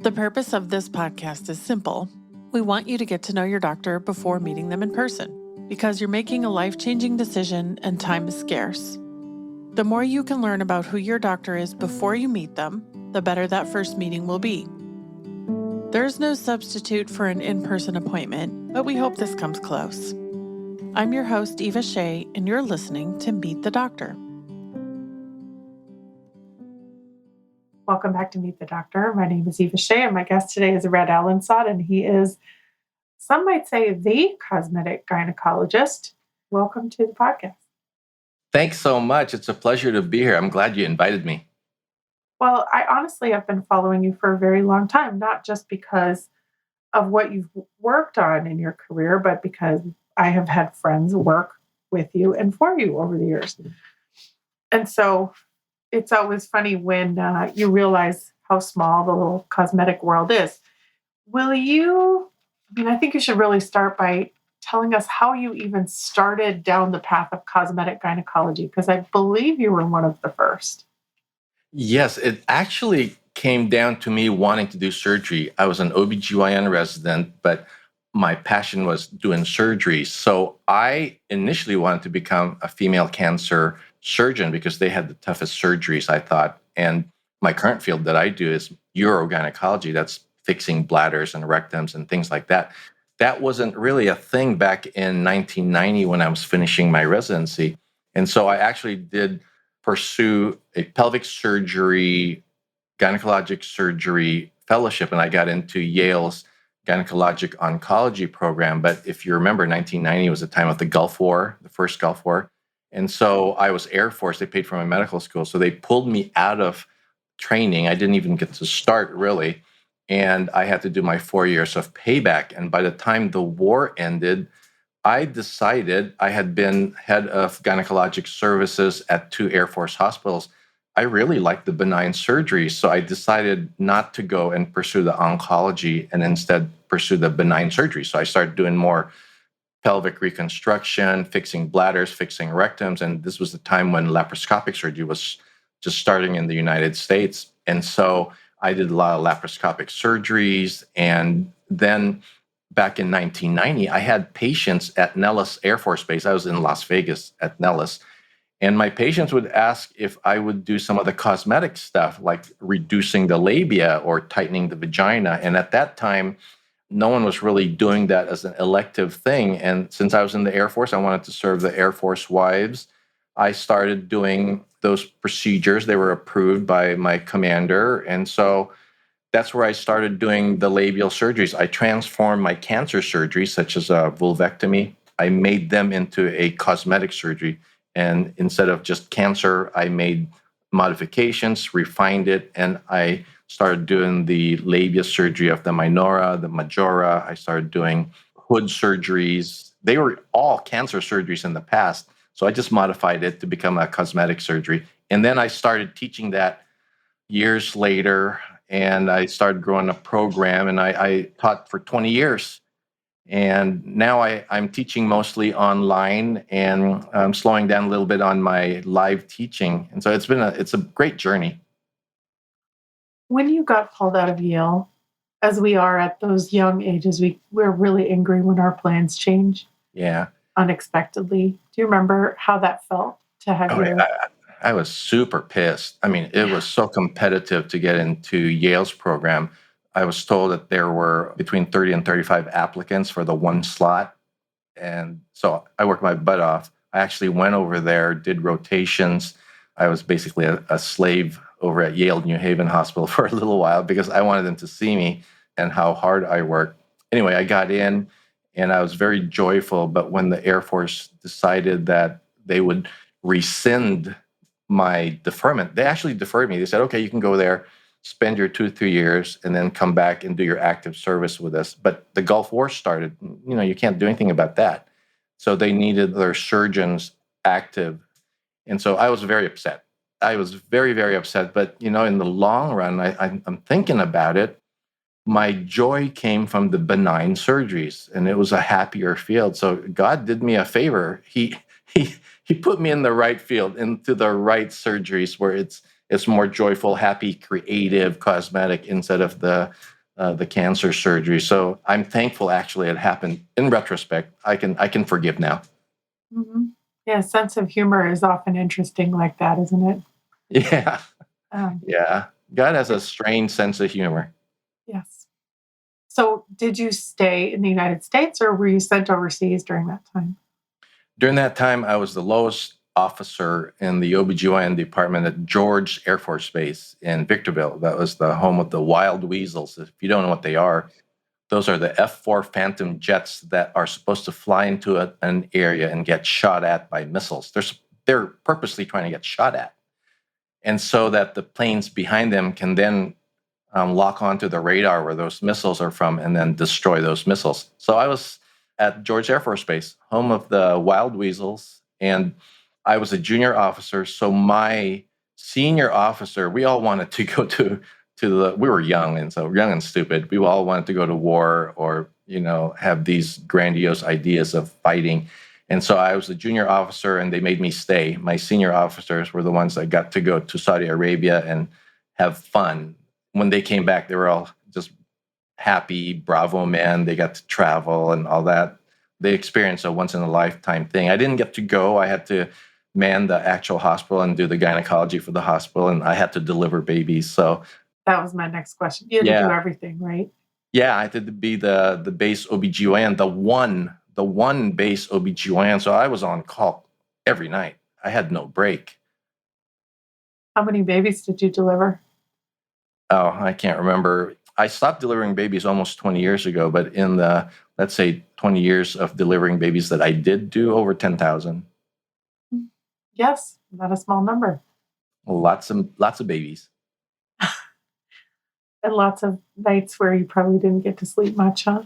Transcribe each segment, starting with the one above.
The purpose of this podcast is simple. We want you to get to know your doctor before meeting them in person, because you're making a life-changing decision and time is scarce. The more you can learn about who your doctor is before you meet them, the better that first meeting will be. There's no substitute for an in-person appointment, but we hope this comes close. I'm your host, Eva Shea, and you're listening to Meet the Doctor. Welcome back to Meet the Doctor. My name is Eva Shea, and my guest today is Alinsod, and he is, some might say, the cosmetic gynecologist. Welcome to the podcast. Thanks so much. It's a pleasure to be here. I'm glad you invited me. Well, I honestly have been following you for a very long time, not just because of what you've worked on in your career, but because I have had friends work with you and for you over the years. And so it's always funny when you realize how small the little cosmetic world is. I think you should really start by telling us how you even started down the path of cosmetic gynecology, because I believe you were one of the first. Yes, it actually came down to me wanting to do surgery. I was an OBGYN resident, but my passion was doing surgery. So I initially wanted to become a female cancer surgeon because they had the toughest surgeries, I thought. And my current field that I do is urogynecology. That's fixing bladders and rectums and things like that. That wasn't really a thing back in 1990 when I was finishing my residency. And so I actually did pursue a pelvic surgery, gynecologic surgery fellowship, and I got into Yale's gynecologic oncology program. But if you remember, 1990 was the time of the Gulf War, the first Gulf War. And so I was Air Force. They paid for my medical school. So they pulled me out of training. I didn't even get to start, really. And I had to do my 4 years of payback. And by the time the war ended, I decided, I had been head of gynecologic services at 2 Air Force hospitals. I really liked the benign surgery. So I decided not to go and pursue the oncology and instead pursue the benign surgery. So I started doing more pelvic reconstruction, fixing bladders, fixing rectums. And this was the time when laparoscopic surgery was just starting in the United States. And so I did a lot of laparoscopic surgeries. And then back in 1990, I had patients at Nellis Air Force Base. I was in Las Vegas at Nellis. And my patients would ask if I would do some of the cosmetic stuff, like reducing the labia or tightening the vagina. And at that time, no one was really doing that as an elective thing. And since I was in the Air Force, I wanted to serve the Air Force wives. I started doing those procedures. They were approved by my commander. And so that's where I started doing the labial surgeries. I transformed my cancer surgeries, such as a vulvectomy. I made them into a cosmetic surgery. And instead of just cancer, I made modifications, refined it, and I started doing the labia surgery of the minora, the majora. I started doing hood surgeries. They were all cancer surgeries in the past. So I just modified it to become a cosmetic surgery. And then I started teaching that years later. And I started growing a program, and I taught for 20 years. And now I'm teaching mostly online, and I'm slowing down a little bit on my live teaching. And so it's a great journey. When you got pulled out of Yale, as we are at those young ages, we're really angry when our plans change. Yeah. Unexpectedly. Do you remember how that felt to have I was super pissed. I mean, it was so competitive to get into Yale's program. I was told that there were between 30 and 35 applicants for the one slot. And so I worked my butt off. I actually went over there, did rotations. I was basically a slave over at Yale New Haven Hospital for a little while because I wanted them to see me and how hard I worked. Anyway, I got in and I was very joyful. But when the Air Force decided that they would rescind my deferment, they actually deferred me. They said, okay, you can go there, spend your 2-3 years, and then come back and do your active service with us. But the Gulf War started. You can't do anything about that. So they needed their surgeons active. And so I was very upset. I was very, very upset. But, in the long run, I'm thinking about it. My joy came from the benign surgeries, and it was a happier field. So God did me a favor. He put me in the right field, into the right surgeries where it's more joyful, happy, creative, cosmetic, instead of the the cancer surgery. So I'm thankful actually it happened. In retrospect, I can forgive now. Hmm. Yeah, sense of humor is often interesting like that, isn't it? Yeah. Um, Yeah. God has a it- strange sense of humor. yes. So, did you stay in the United States or were you sent overseas during that time? During that time, I was the lowest officer in the OBGYN department at George Air Force Base in Victorville. That was the home of the wild weasels. If you don't know what they are, those are the F-4 Phantom jets that are supposed to fly into an area and get shot at by missiles. They're purposely trying to get shot at. And so that the planes behind them can then lock onto the radar where those missiles are from and then destroy those missiles. So I was at George Air Force Base, home of the wild weasels, and I was a junior officer. So my senior officer, we all wanted to go to the. We were young, and so young and stupid. We all wanted to go to war or have these grandiose ideas of fighting. And so I was a junior officer, and they made me stay. My senior officers were the ones that got to go to Saudi Arabia and have fun. When they came back, they were all just happy, bravo men. They got to travel and all that. They experienced a once in a lifetime thing. I didn't get to go. I had to man the actual hospital and do the gynecology for the hospital, and I had to deliver babies. So That was my next question. You had to do yeah, everything, right? yeah, I had to be the base OBGYN, the one base OBGYN. So I was on call every night. I had no break. How many babies did you deliver? Oh, I can't remember. I stopped delivering babies almost 20 years ago, but in the, let's say, 20 years of delivering babies that I did do, over 10,000. Yes, not a small number. Lots of babies. And lots of nights where you probably didn't get to sleep much, huh?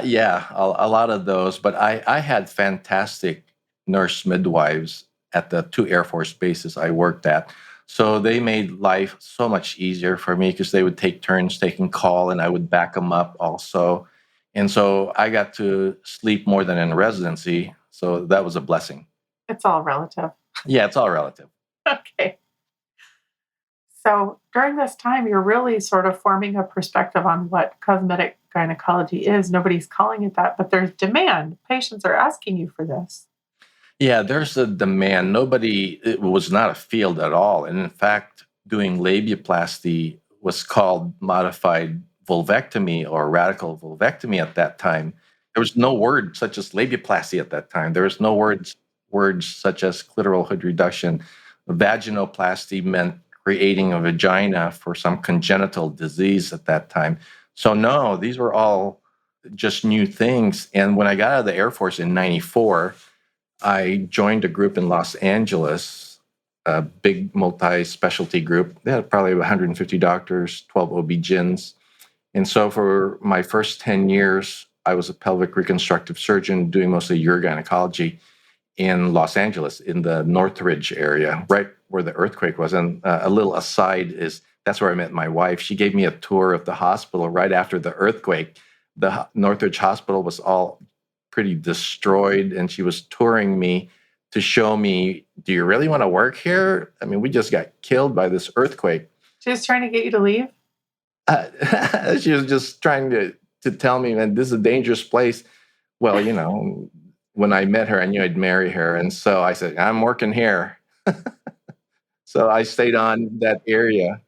Yeah, a lot of those. But I had fantastic nurse midwives at the two Air Force bases I worked at. So they made life so much easier for me because they would take turns taking call and I would back them up also. And so I got to sleep more than in residency. So that was a blessing. It's all relative. Yeah, it's all relative. Okay. So during this time, you're really sort of forming a perspective on what cosmetic gynecology is. Nobody's calling it that, but there's demand. Patients are asking you for this. Yeah, there's a demand. It was not a field at all. And in fact, doing labiaplasty was called modified vulvectomy or radical vulvectomy at that time. There was no word such as labiaplasty at that time. There was no words such as clitoral hood reduction. Vaginoplasty meant creating a vagina for some congenital disease at that time. So no, these were all just new things. And when I got out of the Air Force in 94, I joined a group in Los Angeles, a big multi-specialty group. They had probably 150 doctors, 12 OB-GYNs. And so for my first 10 years, I was a pelvic reconstructive surgeon doing mostly urogynecology in Los Angeles, in the Northridge area, right where the earthquake was. And a little aside is that's where I met my wife. She gave me a tour of the hospital right after the earthquake. The Northridge Hospital was all pretty destroyed, and she was touring me to show me, do you really want to work here? I mean, we just got killed by this earthquake. She was trying to get you to leave. She was just trying to tell me, man, this is a dangerous place. Well, when I met her, I knew I'd marry her. And so I said, I'm working here. So I stayed on that area.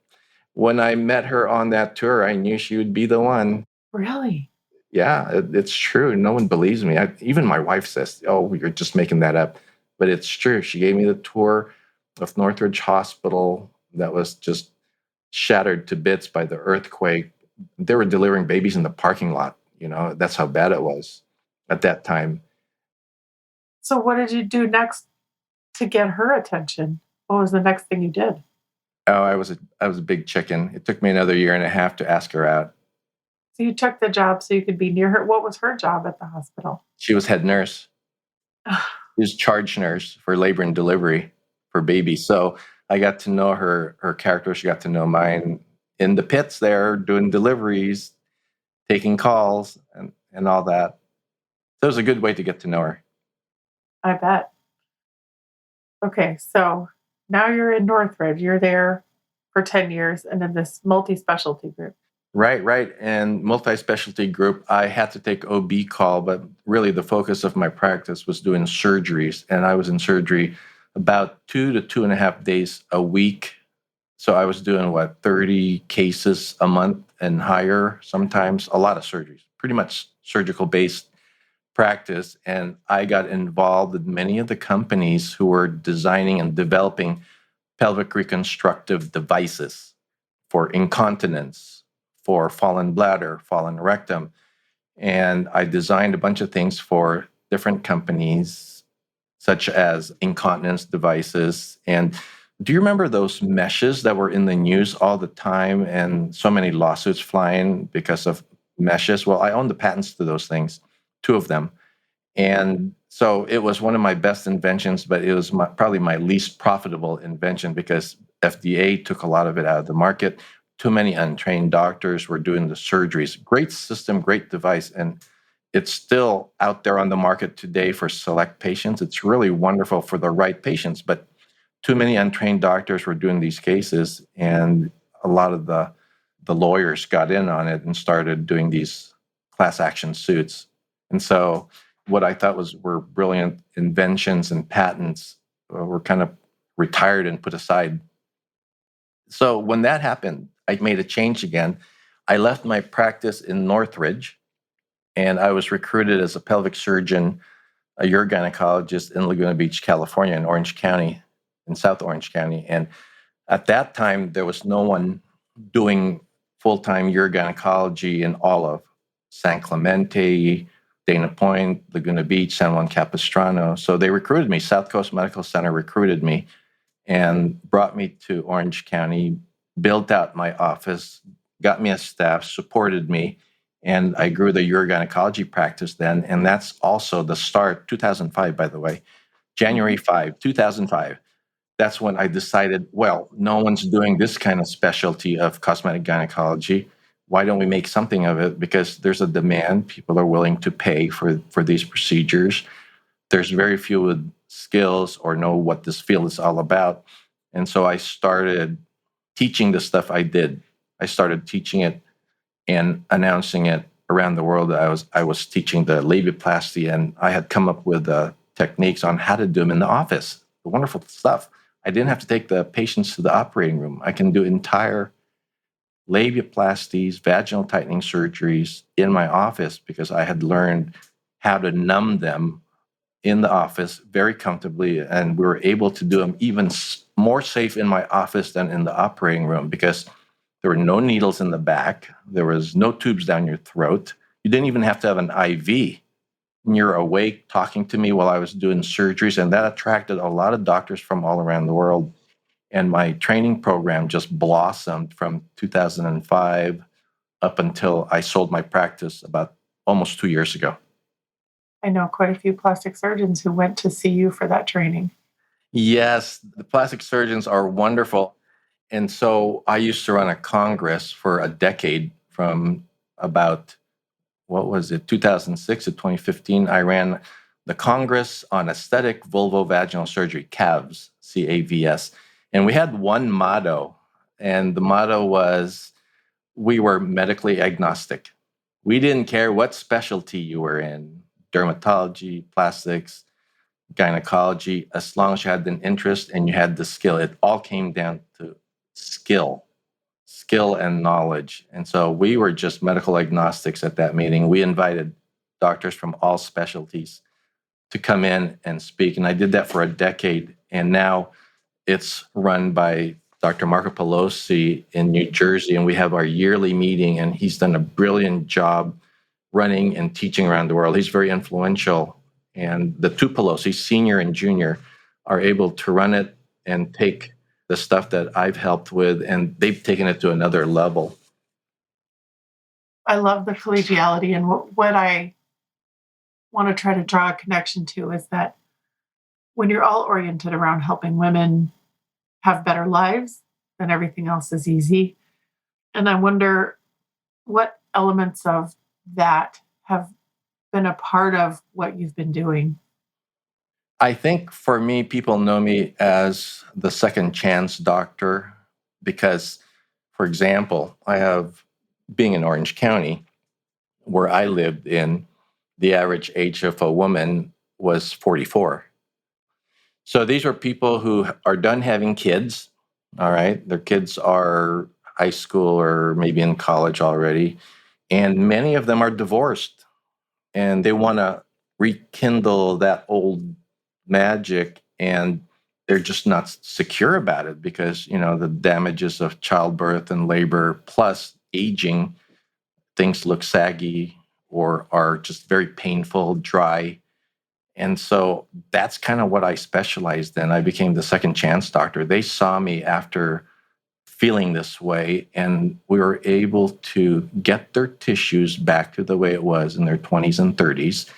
When I met her on that tour, I knew she would be the one. Really? Yeah, it's true. No one believes me. Even my wife says, "Oh, you're just making that up," but it's true. She gave me the tour of Northridge Hospital that was just shattered to bits by the earthquake. They were delivering babies in the parking lot. That's how bad it was at that time. So what did you do next to get her attention? What was the next thing you did? Oh, I was a big chicken. It took me another year and a half to ask her out. So you took the job so you could be near her. What was her job at the hospital? She was head nurse. She was charge nurse for labor and delivery for babies. So I got to know her character. She got to know mine in the pits there, doing deliveries, taking calls, and all that. So it was a good way to get to know her. I bet. Okay, so now you're in Northridge. You're there for 10 years and in this multi specialty group. Right, right. And multi-specialty group, I had to take OB call, but really the focus of my practice was doing surgeries. And I was in surgery about 2 to 2.5 days a week. So I was doing 30 cases a month and higher, sometimes a lot of surgeries, pretty much surgical based practice. And I got involved with many of the companies who were designing and developing pelvic reconstructive devices for incontinence, for fallen bladder, fallen rectum. And I designed a bunch of things for different companies, such as incontinence devices. And do you remember those meshes that were in the news all the time and so many lawsuits flying because of meshes? Well, I own the patents to those things, two of them. And so it was one of my best inventions, but it was probably my least profitable invention because FDA took a lot of it out of the market. Too many untrained doctors were doing the surgeries. Great system, great device, and it's still out there on the market today for select patients. It's really wonderful for the right patients, but too many untrained doctors were doing these cases, and a lot of the lawyers got in on it and started doing these class action suits. And so what I thought were brilliant inventions and patents were kind of retired and put aside. So when that happened, I made a change again. I left my practice in Northridge and I was recruited as a pelvic surgeon, a urogynecologist in Laguna Beach, California, in Orange County, in South Orange County. And at that time, there was no one doing full-time urogynecology in all of San Clemente, Dana Point, Laguna Beach, San Juan Capistrano. So they recruited me. South Coast Medical Center recruited me and brought me to Orange County, built out my office, got me a staff, supported me, and I grew the urogynecology practice then. And that's also the start, 2005, by the way, January 2005. That's when I decided, well, no one's doing this kind of specialty of cosmetic gynecology. Why don't we make something of it? Because there's a demand. People are willing to pay for these procedures. There's very few with skills or know what this field is all about. And so I started teaching the stuff I did. I started teaching it and announcing it around the world. I was teaching the labiaplasty, and I had come up with techniques on how to do them in the office. The wonderful stuff. I didn't have to take the patients to the operating room. I can do entire labiaplasties, vaginal tightening surgeries in my office because I had learned how to numb them in the office very comfortably, and we were able to do them even more safe in my office than in the operating room because there were no needles in the back. There was no tubes down your throat. You didn't even have to have an IV. And you're awake talking to me while I was doing surgeries, and that attracted a lot of doctors from all around the world. And my training program just blossomed from 2005 up until I sold my practice about almost 2 years ago. I know quite a few plastic surgeons who went to see you for that training. Yes, the plastic surgeons are wonderful. And so I used to run a congress for a decade from about, what was it, 2006 to 2015. I ran the Congress on Aesthetic Vulvovaginal Surgery, CAVS, CAVS. And we had one motto, and the motto was we were medically agnostic. We didn't care what specialty you were in, dermatology, plastics, gynecology, as long as you had an interest and you had the skill. It all came down to skill, skill and knowledge. And so we were just medical agnostics at that meeting. We invited doctors from all specialties to come in and speak. And I did that for a decade. And now it's run by Dr. Marco Pelosi in New Jersey. And we have our yearly meeting, and he's done a brilliant job running and teaching around the world. He's very influential. And the two Pelosi, senior and junior, are able to run it and take the stuff that I've helped with, and they've taken it to another level. I love the collegiality, and what I want to try to draw a connection to is that when you're all oriented around helping women have better lives, then everything else is easy. And I wonder what elements of that have been a part of what you've been doing. I think for me, people know me as the second chance doctor because, for example, I have being in Orange County, where I lived in, the average age of a woman was 44. So these are people who are done having kids, all right? Their kids are high school or maybe in college already, and many of them are divorced, and they want to rekindle that old magic, and they're just not secure about it because, the damages of childbirth and labor plus aging, things look saggy or are just very painful, dry. And so that's kind of what I specialized in. I became the second chance doctor. They saw me after feeling this way, and we were able to get their tissues back to the way it was in their 20s and 30s,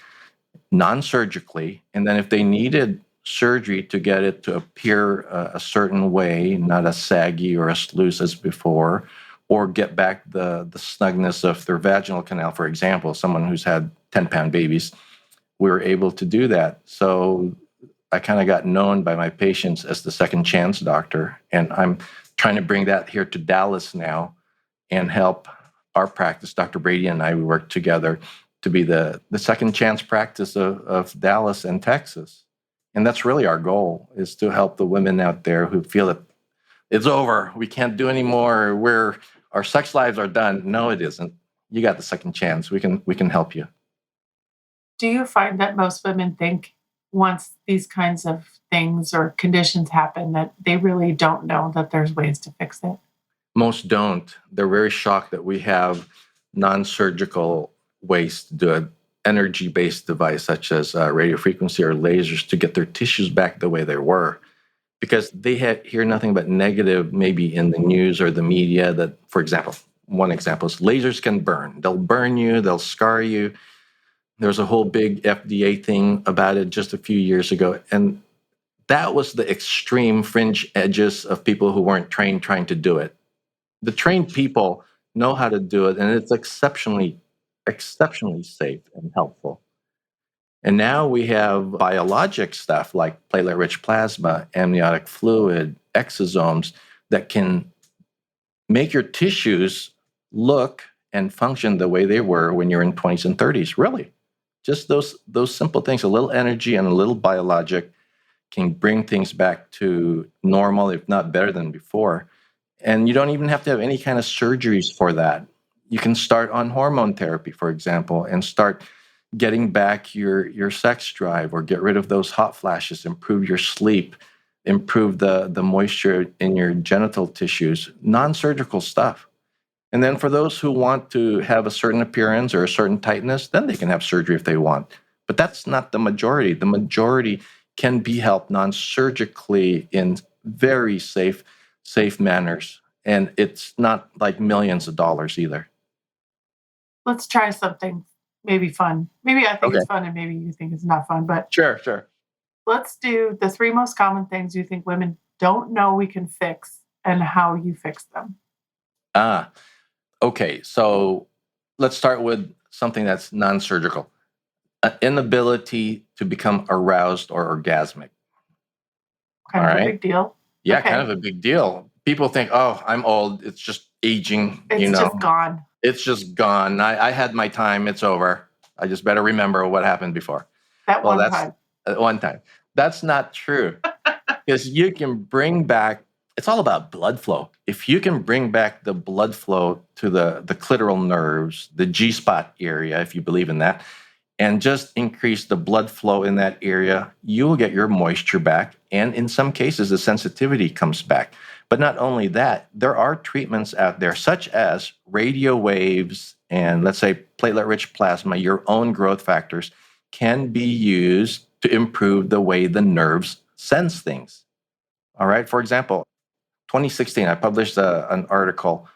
non-surgically. And then if they needed surgery to get it to appear a certain way, not as saggy or as loose as before, or get back the snugness of their vaginal canal, for example, someone who's had 10-pound babies, we were able to do that. So I kind of got known by my patients as the second chance doctor. And I'm trying to bring that here to Dallas now and help our practice. Dr. Brady and I, we work together to be the second chance practice of Dallas and Texas. And that's really our goal, is to help the women out there who feel that it's over, we can't do anymore, our sex lives are done. No, it isn't. You got the second chance. We can help you. Do you find that most women think once these kinds of things or conditions happen that they really don't know that there's ways to fix it? Most don't. They're very shocked that we have non-surgical ways to do an energy-based device such as radiofrequency or lasers to get their tissues back the way they were. Because they hear nothing but negative, maybe in the news or the media, that, for example, one example is lasers can burn. They'll burn you, they'll scar you. There's a whole big FDA thing about it just a few years ago. And that was the extreme fringe edges of people who weren't trained trying to do it. The trained people know how to do it, and it's exceptionally safe and helpful. And now we have biologic stuff like platelet-rich plasma, amniotic fluid, exosomes that can make your tissues look and function the way they were when you're in 20s and 30s, really. Just those simple things, a little energy and a little biologic, can bring things back to normal, if not better than before. And you don't even have to have any kind of surgeries for that. You can start on hormone therapy, for example, and start getting back your sex drive, or get rid of those hot flashes, improve your sleep, improve the moisture in your genital tissues, non-surgical stuff. And then for those who want to have a certain appearance or a certain tightness, then they can have surgery if they want. But that's not the majority. The majority can be helped non-surgically in very safe manners. And it's not like millions of dollars either. Let's try something maybe fun. Maybe I think Okay. it's fun and maybe you think it's not fun, but Sure. let's do the 3 most common things you think women don't know we can fix and how you fix them. Okay. So let's start with something that's non-surgical. An inability to become aroused or orgasmic. Kind All of a right. big deal. Yeah, Okay. kind of a big deal. People think, oh, I'm old. It's just aging. It's just gone. It's just gone. I had my time. It's over. I just better remember what happened before. That Well, one that's time. one time. That's not true. Because you can bring back, it's all about blood flow. If you can bring back the blood flow to the clitoral nerves, the G-spot area, if you believe in that, and just increase the blood flow in that area, you will get your moisture back. And in some cases, the sensitivity comes back. But not only that, there are treatments out there, such as radio waves and, let's say, platelet-rich plasma, your own growth factors, can be used to improve the way the nerves sense things. All right. For example, 2016, I published an article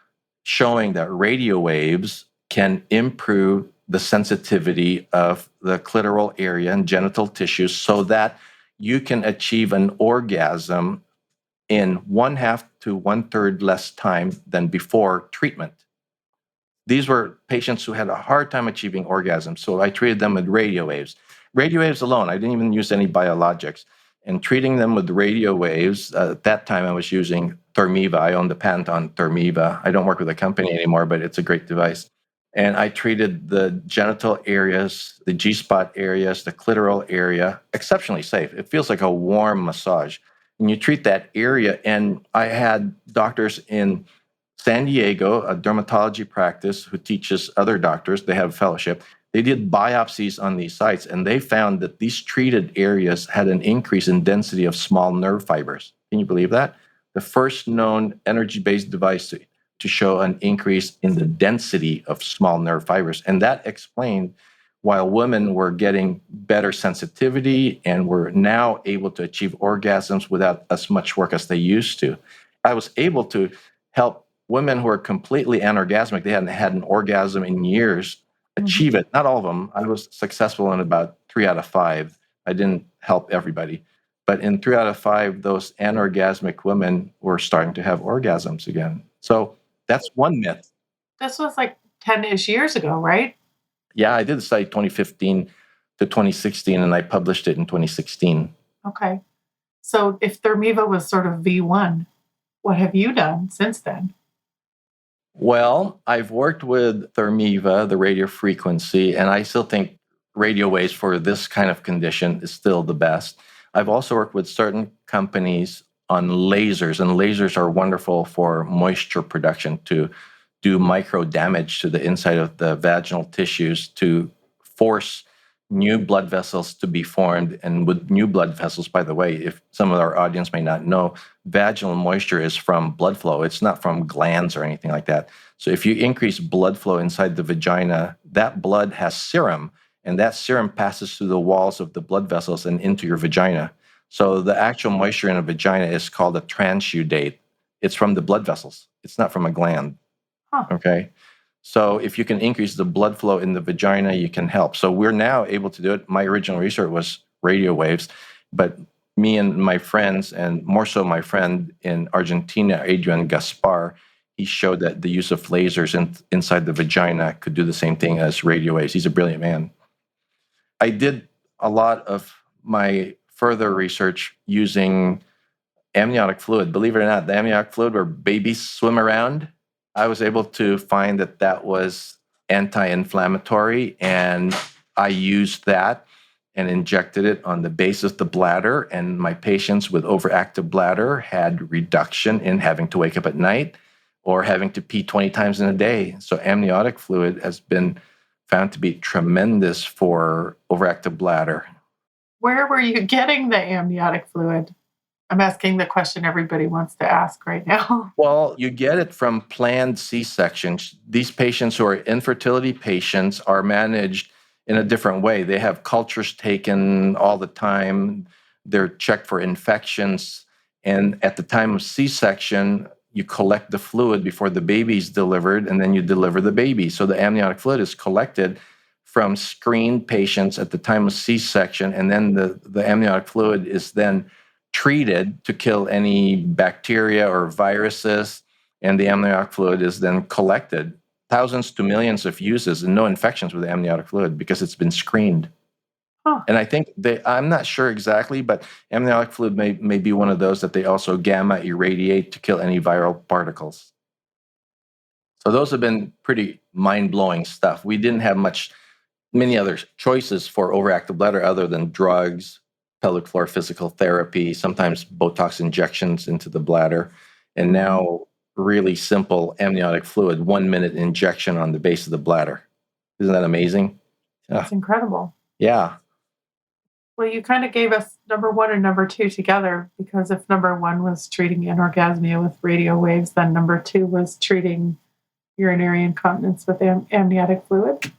showing that radio waves can improve the sensitivity of the clitoral area and genital tissues so that you can achieve an orgasm in 1/2 to 1/3 less time than before treatment. These were patients who had a hard time achieving orgasm, so I treated them with radio waves. Radio waves alone, I didn't even use any biologics. And treating them with radio waves, at that time I was using Thermiva. I own the patent on Thermiva. I don't work with a company anymore, but it's a great device. And I treated the genital areas, the G-spot areas, the clitoral area, exceptionally safe. It feels like a warm massage. And you treat that area. And I had doctors in San Diego, a dermatology practice who teaches other doctors, they have a fellowship. They did biopsies on these sites, and they found that these treated areas had an increase in density of small nerve fibers. Can you believe that? The first known energy-based device to show an increase in the density of small nerve fibers. And that explained why women were getting better sensitivity and were now able to achieve orgasms without as much work as they used to. I was able to help women who are completely anorgasmic, they hadn't had an orgasm in years, achieve it. Not all of them. I was successful in about 3 out of 5. I didn't help everybody. But in 3 out of 5, those anorgasmic women were starting to have orgasms again. So that's one myth. This was like 10-ish years ago, right? Yeah, I did the study 2015 to 2016, and I published it in 2016. Okay. So if Thermiva was sort of V1, what have you done since then? Well, I've worked with Thermiva, the radiofrequency, and I still think radio waves for this kind of condition is still the best. I've also worked with certain companies on lasers, and lasers are wonderful for moisture production to do micro damage to the inside of the vaginal tissues to force new blood vessels to be formed. And with new blood vessels, by the way, if some of our audience may not know, vaginal moisture is from blood flow. It's not from glands or anything like that. So if you increase blood flow inside the vagina, that blood has serum, and that serum passes through the walls of the blood vessels and into your vagina. So the actual moisture in a vagina is called a transudate. It's from the blood vessels. It's not from a gland. Huh. Okay. So if you can increase the blood flow in the vagina, you can help. So we're now able to do it. My original research was radio waves, but me and my friends, and more so my friend in Argentina, Adrian Gaspar, he showed that the use of lasers inside the vagina could do the same thing as radio waves. He's a brilliant man. I did a lot of my further research using amniotic fluid. Believe it or not, the amniotic fluid where babies swim around, I was able to find that that was anti-inflammatory, and I used that and injected it on the base of the bladder, and my patients with overactive bladder had reduction in having to wake up at night or having to pee 20 times in a day. So amniotic fluid has been found to be tremendous for overactive bladder. Where were you getting the amniotic fluid? I'm asking the question everybody wants to ask right now. Well, you get it from planned C-sections. These patients who are infertility patients are managed in a different way. They have cultures taken all the time. They're checked for infections. And at the time of C-section, you collect the fluid before the baby's delivered, and then you deliver the baby. So the amniotic fluid is collected from screened patients at the time of C-section, and then the amniotic fluid is then treated to kill any bacteria or viruses, and the amniotic fluid is then collected. Thousands to millions of uses and no infections with the amniotic fluid because it's been screened. Huh. And I think I'm not sure exactly, but amniotic fluid may be one of those that they also gamma irradiate to kill any viral particles. So those have been pretty mind-blowing stuff. We didn't have many other choices for overactive bladder other than drugs, pelvic floor physical therapy, sometimes Botox injections into the bladder, and now really simple amniotic fluid, 1-minute injection on the base of the bladder. Isn't that amazing? That's incredible. Yeah. Well, you kind of gave us number 1 and number 2 together, because if number 1 was treating anorgasmia with radio waves, then number 2 was treating urinary incontinence with amniotic fluid.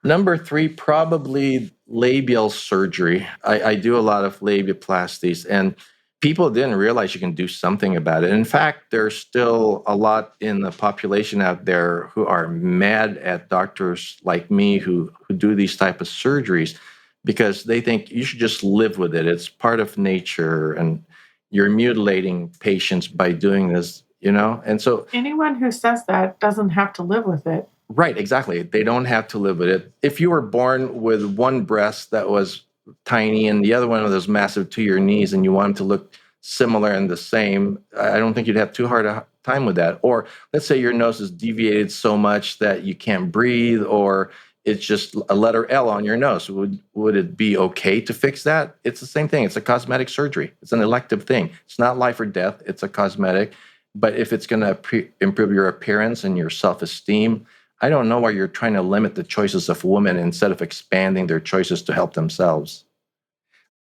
Number 3, probably labial surgery. I do a lot of labiaplasties, and people didn't realize you can do something about it. In fact, there's still a lot in the population out there who are mad at doctors like me who do these type of surgeries because they think you should just live with it. It's part of nature, and you're mutilating patients by doing this, And so anyone who says that doesn't have to live with it. Right, exactly. They don't have to live with it. If you were born with one breast that was tiny and the other one was massive to your knees and you want them to look similar and the same, I don't think you'd have too hard a time with that. Or let's say your nose is deviated so much that you can't breathe, or it's just a letter L on your nose. Would it be okay to fix that? It's the same thing. It's a cosmetic surgery. It's an elective thing. It's not life or death. It's a cosmetic. But if it's going to improve your appearance and your self-esteem, I don't know why you're trying to limit the choices of women instead of expanding their choices to help themselves.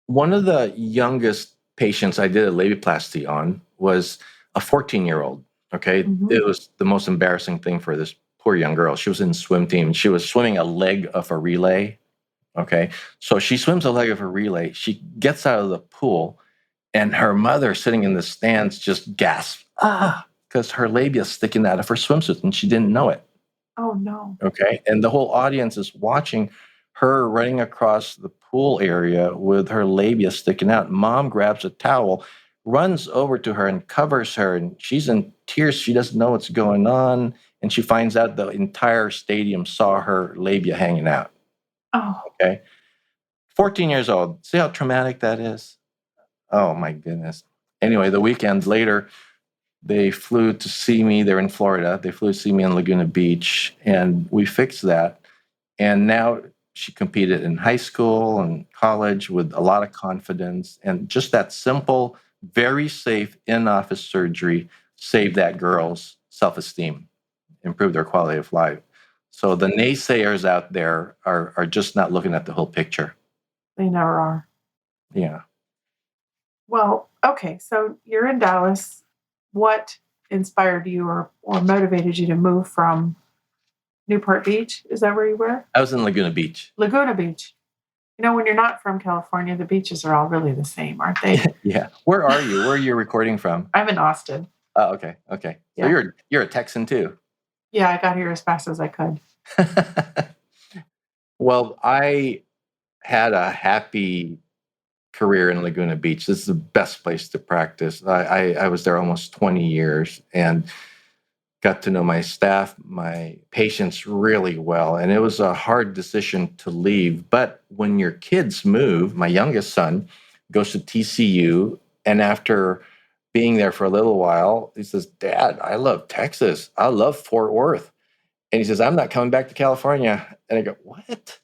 One of the youngest patients I did a labiaplasty on was a 14-year-old. Okay. Mhm. It was the most embarrassing thing for this poor young girl. She was in swim team. She was swimming a leg of a relay. Okay. So she swims a leg of a relay. She gets out of the pool, and her mother sitting in the stands just gasps, because her labia is sticking out of her swimsuit and she didn't know it. Oh, no. Okay. And the whole audience is watching her running across the pool area with her labia sticking out. Mom grabs a towel, runs over to her and covers her, and she's in tears. She doesn't know what's going on. And she finds out the entire stadium saw her labia hanging out. Oh, Okay. 14 years old. See how traumatic that is? Oh, my goodness. Anyway, the weekend later, they flew to see me. They're in Florida. They flew to see me in Laguna Beach, and we fixed that. And now she competed in high school and college with a lot of confidence. And just that simple, very safe in-office surgery saved that girl's self-esteem, improved their quality of life. So the naysayers out there are just not looking at the whole picture. they never are. Yeah. Well, okay. So you're in Dallas. What inspired you or motivated you to move from Newport Beach? Is that where you were? I was in Laguna Beach. Laguna Beach. You know, when you're not from California, the beaches are all really the same, aren't they? Yeah. Where are you? Where are you recording from? I'm in Austin. Oh, okay. Okay. So Yeah. you're a Texan too. Yeah, I got here as fast as I could. Well, I had a happy career in Laguna Beach. This is the best place to practice. I was there almost 20 years and got to know my staff, my patients really well. And it was a hard decision to leave. But when your kids move, my youngest son goes to TCU. And after being there for a little while, he says, Dad, I love Texas. I love Fort Worth. And he says, I'm not coming back to California. And I go, what?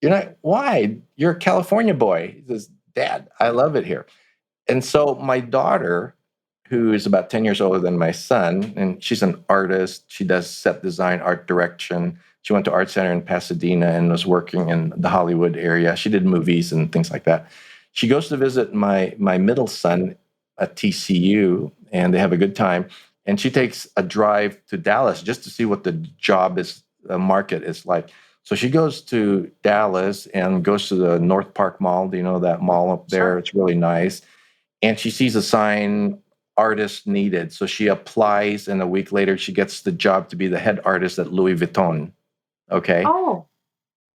You're not? Why? You're a California boy. He says, Dad, I love it here. And so my daughter, who is about 10 years older than my son, and she's an artist. She does set design, art direction. She went to Art Center in Pasadena and was working in the Hollywood area. She did movies and things like that. She goes to visit my middle son at TCU, and they have a good time. And she takes a drive to Dallas just to see what the market is like. So she goes to Dallas and goes to the North Park Mall. Do you know that mall up there? Sure. It's really nice. And she sees a sign, artist needed. So she applies, and a week later, she gets the job to be the head artist at Louis Vuitton. Okay. Oh.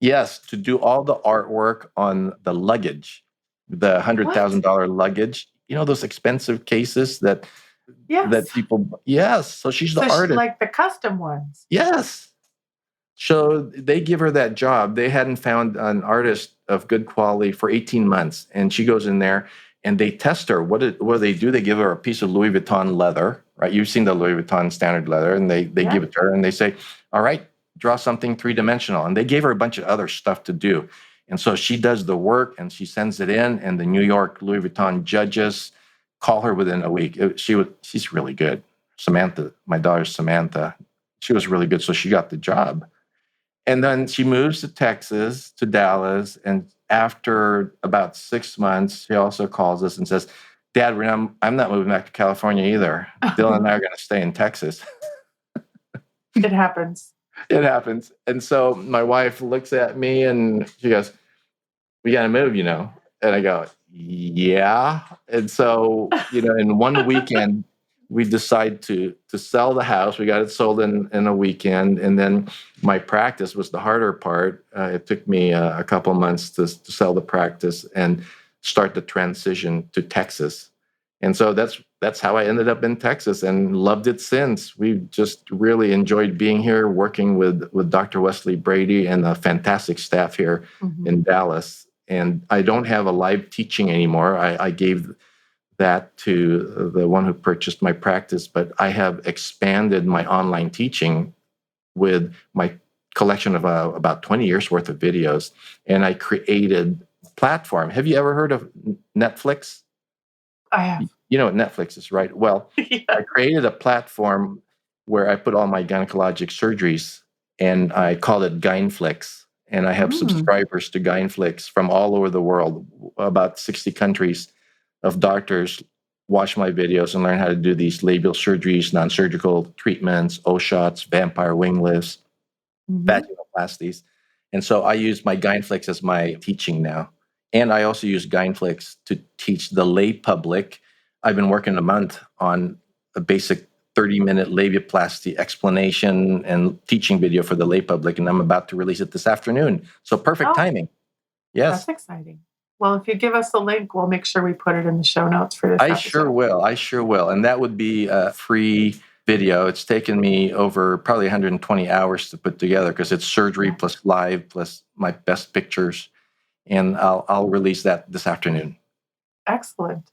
Yes, to do all the artwork on the luggage, the $100,000 luggage. You know, those expensive cases that people. Yes. So she's the artist. Like the custom ones. Yes. So they give her that job. They hadn't found an artist of good quality for 18 months. And she goes in there and they test her. What do they do? They give her a piece of Louis Vuitton leather, right? You've seen the Louis Vuitton standard leather, and they give it to her and they say, all right, draw something three-dimensional. And they gave her a bunch of other stuff to do. And so she does the work and she sends it in, and the New York Louis Vuitton judges call her within a week. She's really good. Samantha, my daughter Samantha, she was really good. So she got the job. And then she moves to Texas, to Dallas. And after about 6 months, she also calls us and says, Dad, I'm not moving back to California either. Dylan and I are going to stay in Texas. It happens. It happens. And so my wife looks at me and she goes, we got to move, you know. And I go, yeah. And so, in one weekend, we decide to sell the house. We got it sold in a weekend. And then my practice was the harder part. It took me a couple months to sell the practice and start the transition to Texas. And so that's how I ended up in Texas and loved it since. We've just really enjoyed being here, working with Dr. Wesley Brady and a fantastic staff here in Dallas. And I don't have a live teaching anymore. I gave that to the one who purchased my practice, but I have expanded my online teaching with my collection of about 20 years worth of videos. And I created a platform. Have you ever heard of Netflix? I have. You know what Netflix is, right? Well, Yeah. I created a platform where I put all my gynecologic surgeries, and I call it Gyneflix. And I have subscribers to Gyneflix from all over the world, about 60 countries of doctors watch my videos and learn how to do these labial surgeries, non-surgical treatments, O shots, vampire wing lifts, vaginoplasties. And so I use my Gyneflix as my teaching now. And I also use Gyneflix to teach the lay public. I've been working a month on a basic 30-minute labiaplasty explanation and teaching video for the lay public, and I'm about to release it this afternoon. So perfect timing. Yes. That's exciting. Well, if you give us a link, we'll make sure we put it in the show notes for this episode. I sure will. And that would be a free video. It's taken me over probably 120 hours to put together because it's surgery plus live plus my best pictures. And I'll release that this afternoon. Excellent.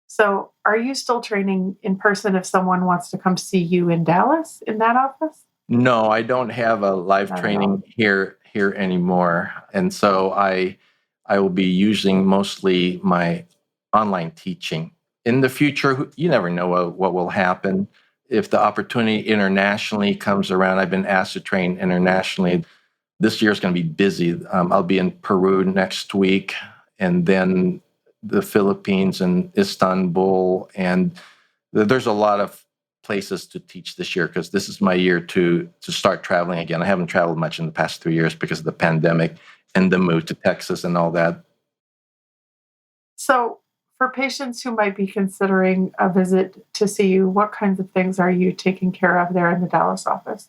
So are you still training in person if someone wants to come see you in Dallas in that office? No, I don't have a live training here anymore. And so I will be using mostly my online teaching. In the future, you never know what will happen. If the opportunity internationally comes around, I've been asked to train internationally. This year is going to be busy. I'll be in Peru next week, and then the Philippines and Istanbul. And there's a lot of places to teach this year because this is my year to start traveling again. I haven't traveled much in the past 3 years because of the pandemic and the move to Texas and all that. So for patients who might be considering a visit to see you, what kinds of things are you taking care of there in the Dallas office?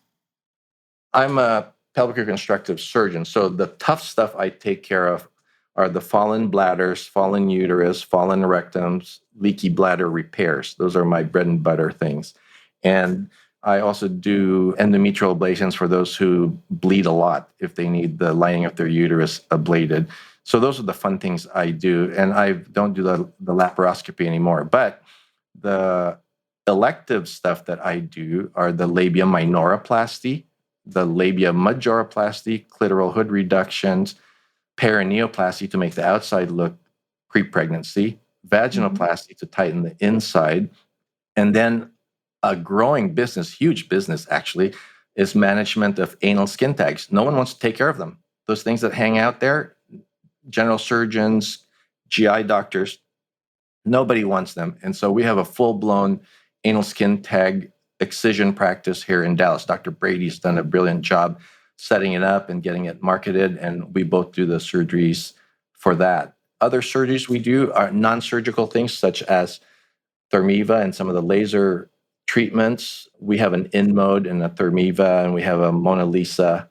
I'm a pelvic reconstructive surgeon. So the tough stuff I take care of are the fallen bladders, fallen uterus, fallen rectums, leaky bladder repairs. Those are my bread and butter things. And I also do endometrial ablations for those who bleed a lot if they need the lining of their uterus ablated. So those are the fun things I do. And I don't do the laparoscopy anymore. But the elective stuff that I do are the labia minoroplasty, the labia majoroplasty, clitoral hood reductions, perineoplasty to make the outside look pre-pregnancy, vaginoplasty to tighten the inside, and then a growing business, huge business actually, is management of anal skin tags. No one wants to take care of them. Those things that hang out there, general surgeons, GI doctors, nobody wants them. And so we have a full-blown anal skin tag excision practice here in Dallas. Dr. Brady's done a brilliant job setting it up and getting it marketed, and we both do the surgeries for that. Other surgeries we do are non-surgical things such as Thermiva and some of the laser treatments. We have an InMode and a Thermiva, and we have a Mona Lisa.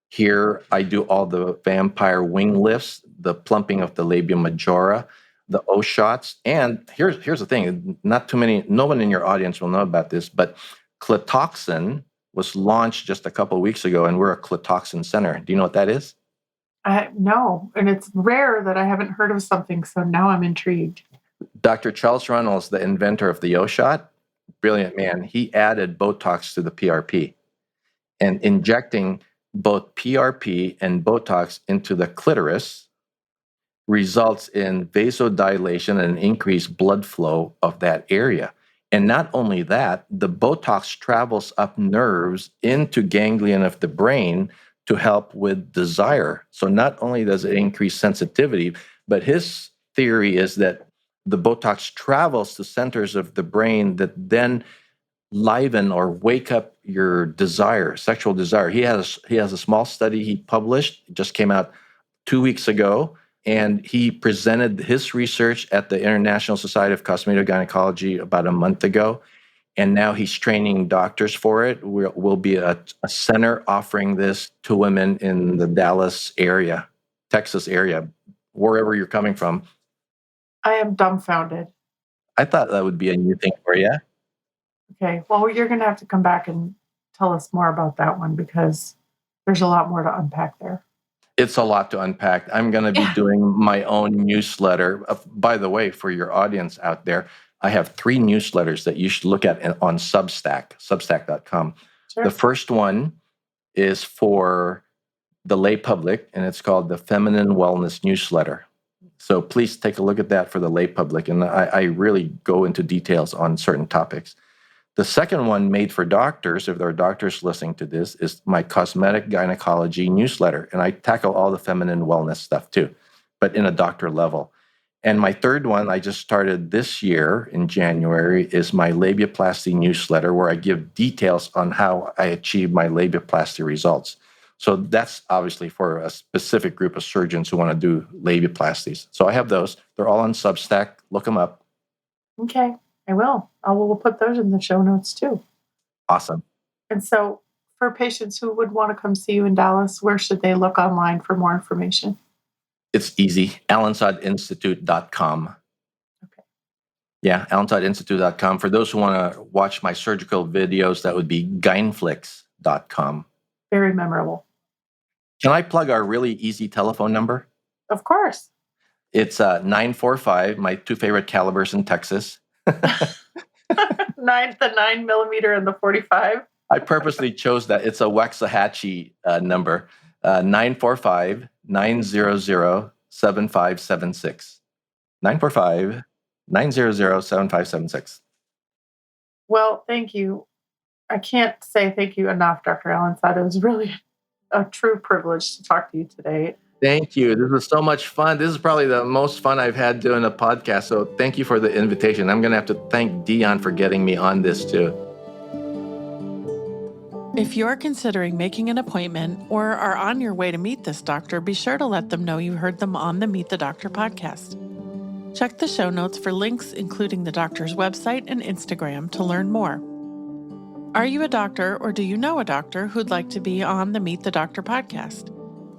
Here, I do all the vampire wing lifts, the plumping of the labia majora, the O shots. And here's the thing, no one in your audience will know about this, but Clitoxin was launched just a couple of weeks ago, and we're a Clitoxin center. Do you know what that is? No, and it's rare that I haven't heard of something, so now I'm intrigued. Dr. Charles Reynolds, the inventor of the O shot, brilliant man, he added Botox to the PRP. And injecting both PRP and Botox into the clitoris results in vasodilation and increased blood flow of that area. And not only that, the Botox travels up nerves into ganglion of the brain to help with desire. So not only does it increase sensitivity, but his theory is that the Botox travels to centers of the brain that then liven or wake up your desire, sexual desire. He has a small study he published, it just came out 2 weeks ago, and he presented his research at the International Society of Cosmetic Gynecology about a month ago. And now he's training doctors for it. We'll be a center offering this to women in the Dallas area, Texas area, wherever you're coming from. I am dumbfounded. I thought that would be a new thing for you. Okay, well, you're going to have to come back and tell us more about that one because there's a lot more to unpack there. It's a lot to unpack. I'm going to be doing my own newsletter. By the way, for your audience out there, I have 3 newsletters that you should look at on Substack, substack.com. Sure. The first one is for the lay public, and it's called the Feminine Wellness Newsletter. So please take a look at that for the lay public. And I really go into details on certain topics. The second one, made for doctors, if there are doctors listening to this, is my Cosmetic Gynecology newsletter. And I tackle all the feminine wellness stuff too, but in a doctor level. And my third one, I just started this year in January, is my labiaplasty newsletter, where I give details on how I achieve my labiaplasty results. So that's obviously for a specific group of surgeons who want to do labiaplasties. So I have those. They're all on Substack. Look them up. Okay, I will. We'll put those in the show notes too. Awesome. And so for patients who would want to come see you in Dallas, where should they look online for more information? It's easy. Alinsodinstitute.com. Okay. Yeah, alinsodinstitute.com. For those who want to watch my surgical videos, that would be gyneflix.com. Very memorable. Can I plug our really easy telephone number? Of course. It's 945, my 2 favorite calibers in Texas. The 9mm and the 45. I purposely chose that. It's a Waxahachie number, 945-900-7576. 945-900-7576. Well, thank you. I can't say thank you enough, Dr. Alinsod. It was really a true privilege to talk to you today. Thank you. This was so much fun. This is probably the most fun I've had doing a podcast. So thank you for the invitation. I'm going to have to thank Dion for getting me on this too. If you're considering making an appointment or are on your way to meet this doctor, be sure to let them know you heard them on the Meet the Doctor podcast. Check the show notes for links, including the doctor's website and Instagram, to learn more. Are you a doctor or do you know a doctor who'd like to be on the Meet the Doctor podcast?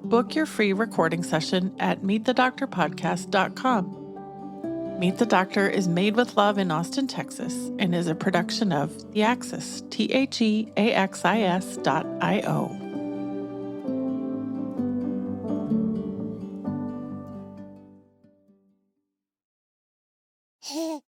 Book your free recording session at meetthedoctorpodcast.com. Meet the Doctor is made with love in Austin, Texas, and is a production of The Axis, TheAxis.io.